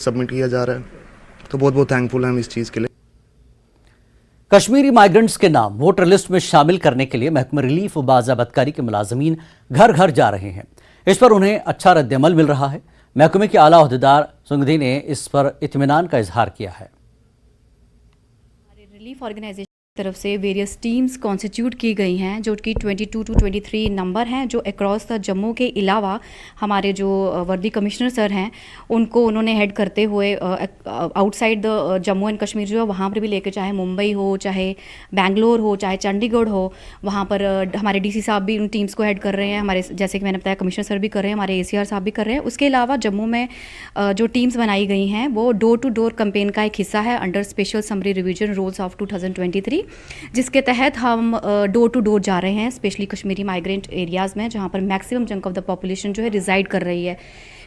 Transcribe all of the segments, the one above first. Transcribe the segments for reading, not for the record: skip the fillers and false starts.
Submit किया जा रहा है, तो बहुत बहुत थैंकफुल हैं हम इस चीज़ के लिए। कश्मीरी माइग्रेंट्स के नाम वोटर लिस्ट में शामिल करने के लिए महकमा रिलीफ व बाज़ाबतकारी के मुलाजमीन घर घर जा रहे हैं। इस पर उन्हें अच्छा रद्द-ए-अमल मिल रहा है। महकमे के आला अहदेदार सुंगधी ने इस पर इत्मीनान का इजहार किया है। रिलीफ ऑर्गेनाइजेशन की तरफ से वेरियस टीम्स कॉन्स्टिट्यूट की गई हैं, जो कि 22 to 23 नंबर हैं, जो अक्रॉस द जम्मू के अलावा हमारे जो वर्दी कमिश्नर सर हैं उनको उन्होंने हेड करते हुए outside the Jammu and Kashmir जो है वहाँ पर भी लेके, चाहे मुंबई हो, चाहे बेंगलोर हो, चाहे चंडीगढ़ हो, वहाँ पर हमारे डीसी साहब भी उन टीम्स को हेड कर रहे हैं। हमारे जैसे कि मैंने बताया कमिश्नर सर भी कर रहे हैं, हमारे ACR साहब भी कर रहे हैं। उसके अलावा जम्मू में जो टीम्स बनाई गई हैं वो डोर टू डोर कैंपेन का एक हिस्सा है under special summary revision rules of 2023, जिसके तहत हम डोर टू डोर जा रहे हैं, स्पेशली कश्मीरी माइग्रेंट एरियाज़ में, जहाँ पर maximum chunk of the population जो है रिजाइड कर रही है।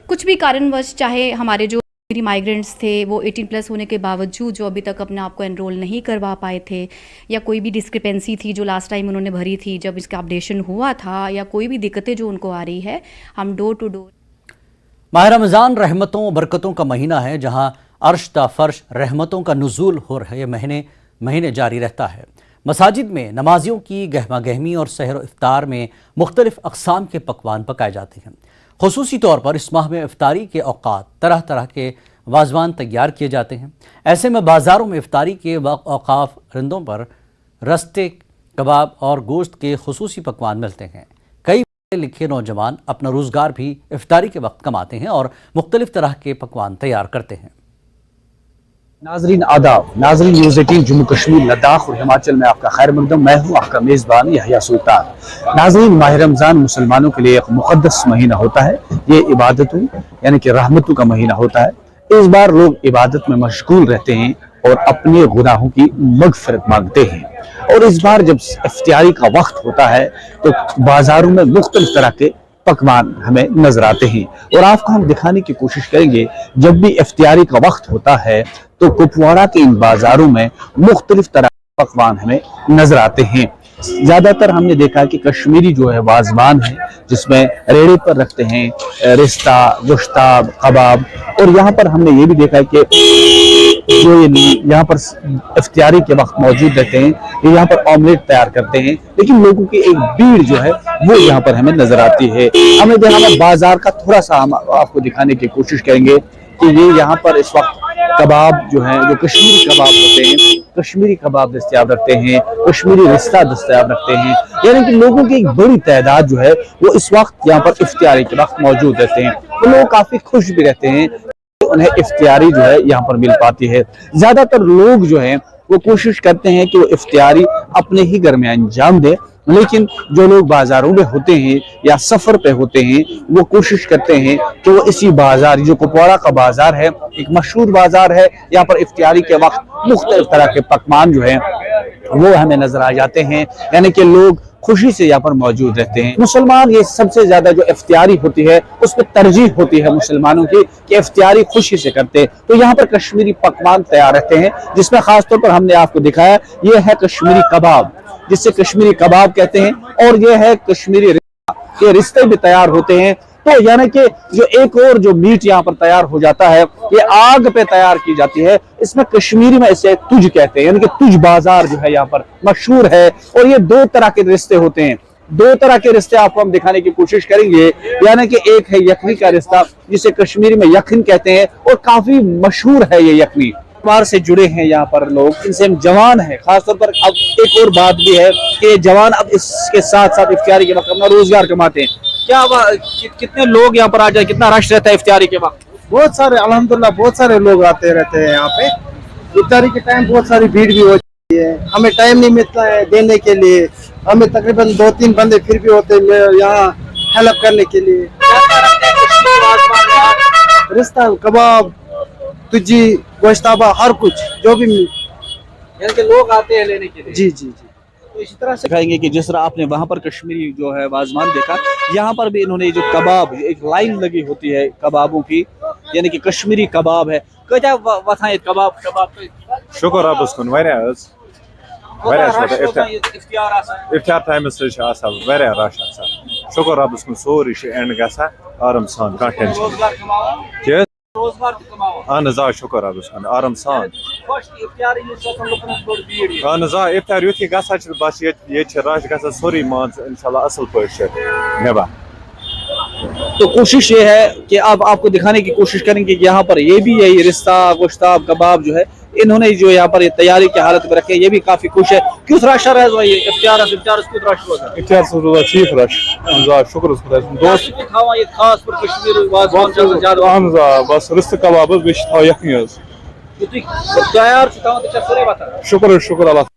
कुछ भी कारणवश चाहे हमारे जो कश्मीरी माइग्रेंट्स थे वो 18+ होने के बावजूद जो अभी तक अपने आप को एनरोल नहीं करवा पाए थे, या कोई भी डिस्क्रिपेंसी थी जो लास्ट टाइम उन्होंने भरी थी जब इसका अपडेशन हुआ था, या कोई भी दिक्कतें जो उनको आ रही है, हम डोर टू डोर। माह रमज़ान रहमतों बरकतों का महीना है, जहाँ अर्श ता फर्श रहमतों का नुज़ूल हो रहे महीने जारी रहता है। मसाजिद में नमाजियों की गहमा गहमी और सहर इफ्तार में मुख्तलिफ अक़साम के पकवान पकाए जाते हैं। खुसूसी तौर पर इस माह में इफ्तारी के औक़ात तरह तरह के वाजवान तैयार किए जाते हैं। ऐसे में बाज़ारों में इफ्तारी के औक़ाफ़ रिंदों पर रस्ते, कबाब और गोश्त के खुसूसी पकवान मिलते हैं। कई पढ़े लिखे नौजवान अपना रोज़गार भी इफ्तारी के वक्त कमाते हैं और मुख्तलिफ तरह के पकवान तैयार करते हैं। नाजरीन आदाब, नाजरीन न्यूज़ 18 जम्मू कश्मीर, लद्दाख और हिमाचल में आपका खैर मकदम। मैं हूँ आपका मेज़बान यहया सुल्तान। नाजरीन, माह रमज़ान मुसलमानों के लिए एक मुक़द्दस महीना होता है। ये इबादतों यानी कि रहमतों का महीना होता है। इस बार लोग इबादत में मशगूल रहते हैं और अपने गुनाहों की मग़फ़िरत मांगते हैं। और इस बार जब इफ्तियारी का वक्त होता है तो बाज़ारों में मुख्तलिफ तरह के पकवान हमें नजर आते हैं, और आपको हम दिखाने की कोशिश करेंगे। जब भी इफ्तियारी का वक्त होता है तो कुपवाड़ा के इन बाजारों में मुख्तलिफ तरह के पकवान हमें नजर आते हैं। ज्यादातर हमने देखा कि कश्मीरी जो है वाजवान है, जिसमें रेड़े पर रखते हैं रिश्ता, गोश्ताब, कबाब। और यहाँ पर हमने ये भी देखा है कि जो ये यहाँ पर इफ्तियारी के वक्त मौजूद रहते हैं, ये यहाँ पर ऑमलेट तैयार करते हैं। लेकिन लोगों की एक भीड़ जो है वो यहाँ पर हमें नजर आती है। हमें देखा बाजार का थोड़ा सा हम आपको दिखाने की कोशिश करेंगे कि ये यहाँ पर इस वक्त कबाब जो है, जो कश्मीरी कबाब होते हैं, कश्मीरी कबाब दस्तयाब रखते हैं, कश्मीरी रिश्ता दस्तयाब रखते हैं। यानी कि लोगों की एक बड़ी तादाद जो है वो इस वक्त यहाँ पर इफ्तियारी के वक्त मौजूद रहते हैं। तो लोग काफी खुश भी रहते हैं, उन्हें इफ्तियारी जो है यहाँ पर मिल पाती है। ज्यादातर लोग जो है वो कोशिश करते हैं कि वो इफ्तियारी अपने ही घर में अंजाम दे, लेकिन जो लोग बाजारों में होते हैं या सफर पे होते हैं वो कोशिश करते हैं कि वो इसी बाजार, जो कुपवाड़ा का बाजार है, एक मशहूर बाजार है, यहाँ पर इफ्तियारी के वक्त मुख्तलिफ तरह के पकवान जो है वो हमें नजर आ जाते हैं। यानी कि लोग खुशी से यहाँ पर मौजूद रहते हैं। मुसलमान ये सबसे ज्यादा जो इफ्तियारी होती है उस पर तरजीह होती है मुसलमानों की कि इफ्तियारी खुशी से करते हैं। तो यहाँ पर कश्मीरी पकवान तैयार रहते हैं, जिसमें खासतौर पर हमने आपको दिखाया ये है कश्मीरी कबाब, जिससे कश्मीरी कबाब कहते हैं, और ये है कश्मीरी रिश्ता। ये रिश्ते भी तैयार होते हैं। तो यानी कि जो एक और जो मीट यहाँ पर तैयार हो जाता है ये आग पे तैयार की जाती है। इसमें कश्मीरी में इसे तुज कहते हैं, यानी कि तुज बाजार जो है यहाँ पर मशहूर है। और ये दो तरह के रिश्ते होते हैं, दो तरह के रिश्ते आपको हम दिखाने की कोशिश करेंगे। यानी कि एक है यखनी का रिश्ता, जिसे कश्मीरी में यखन कहते हैं, और काफी मशहूर है ये यखनी। बार से जुड़े हैं यहाँ पर लोग, इनसे हम जवान हैं खासतौर पर। अब एक और बात भी है कि जवान अब इसके साथ साथ इफ्तियारी के वक्त अपना रोजगार कमाते हैं। क्या कितने लोग यहाँ पर आ जाए, कितना रश रहता है इफ्तियारी के वक्त? बहुत सारे, अल्हम्दुलिल्लाह बहुत सारे लोग आते रहते हैं यहाँ पे। इफ्तारी के टाइम बहुत सारी भीड़ भी होती है, हमें टाइम नहीं मिलता है देने के लिए। हमें तकरीबन 2-3 बंदे फिर भी होते हैं यहाँ हेल्प करने के लिए। रिश्ता, कबाब, तुजी, गोश्ताबा, हर कुछ जो भी यानी कि लोग आते हैं लेने के लिए। जी जी जी। तो इसी तरह से दिखाएंगे कि जिस तरह आपने वहाँ पर कश्मीरी जो है वाजमान देखा, यहाँ पर भी इन्होंने जो कबाब, एक लाइन लगी होती है कबाबों की, यानी कि कश्मीरी कबाब है। क्या बताएं कबाब शुक्र रब्बस कुन वारियाह इफ्तियार टाइमस वारियाह रश आसान। शुक्र रब्बस कुन सोरी एंड गसा आराम सान, कहां टेंशन। रोजगार اہن حظ آ شکر رۄبس کُن آرام سان اہن حظ آ افطار یُتھُے گژھان چھِ بس ییٚتہِ چھِ رش گژھان سورُے مان ژٕ انشاءاللہ اصل پٲٹھۍ چھِ نِبان. تو کوشش یہ ہے کہ آپ کو دکھانے کی کوشش کریں گے کہ یہاں پر یہ بھی ہے، یہ رستہ گوشتاب کباب جو ہے انہوں نے جو یہاں پر یہ تیاری کی حالت میں رکھے، یہ بھی کافی خوش ہے. کیُتھ رش رہے یہ افطار کیُتھ رش روزان؟ افطار چھُ روزان ٹھیٖک رش اہن حظ آ شُکر حظ خۄدایَس کُن دوس تھاوان یہ خاص پر کشمیر وازوان زیادہ اہن حظ آ بس رِستہٕ کباب حظ بیٚیہِ چھِ تھاوان یکھنی حظ. تیار چھُ تھاوان تہِ چھا سورُے واتان؟ شُکر حظ شُکر اللہ